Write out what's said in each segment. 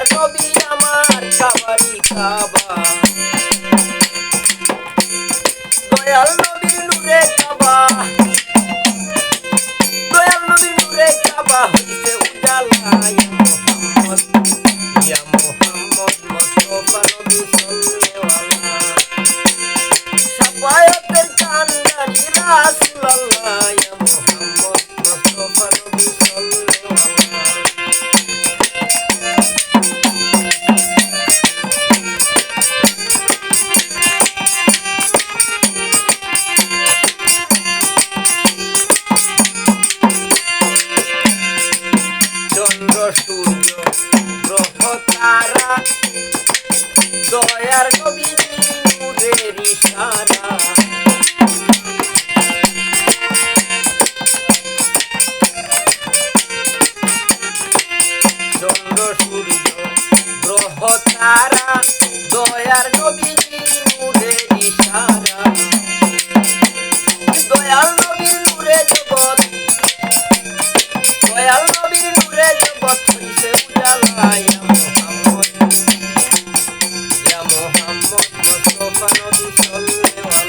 দয়ার নবী আমার খাবারি কাবা দয়াল নবীর নূরে কাবা দয়াল নবীর নূরে কাবা হইছে উজালা ইয়া মুহাম্মদ মুস্তাফা নবী সাল্লাল্লাহু শাফায়াতের কান্ডারি রাসূলুল্লাহ ইয়া মুহাম্মদ মুস্তাফা নবী সূর্য গ্রহ তারা দয়ার নবীজি নূরের ইশারা চন্দ্র সূর্য গ্রহ তারা দয়ার নবীজি নূরের ইশারা দয়াল নবীর নূরে জগৎ দয়াল নবীর নূরে জগৎ হইছে উজালা ইয়া মুহাম্মদ মুস্তাফা নবী সাল্লাল্লাহু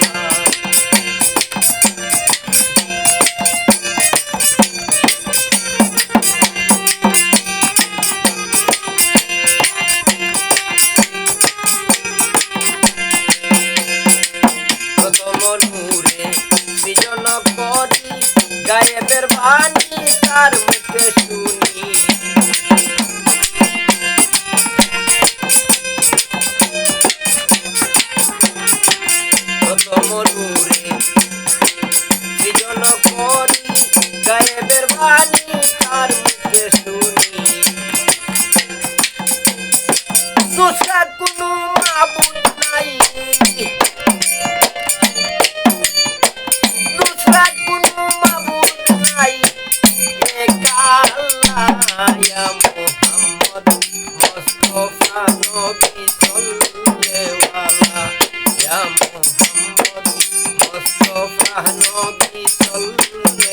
প্রথম নূরে সৃজন করি গায়েবের বাণী তার মুখে শুনি প্রথম নূরে সৃজন করি গায়েবের বাণী তার মুখে শুনি দোষা কোনো মাবুদ নাই দোষা কোনো মাবুদ নাই ইয়া মুহাম্মদ মুস্তাফা নবী সাল্লাল্লাহু ইয়া মুহাম্মদ মুস্তাফা নবী সাল্লাল্লাহু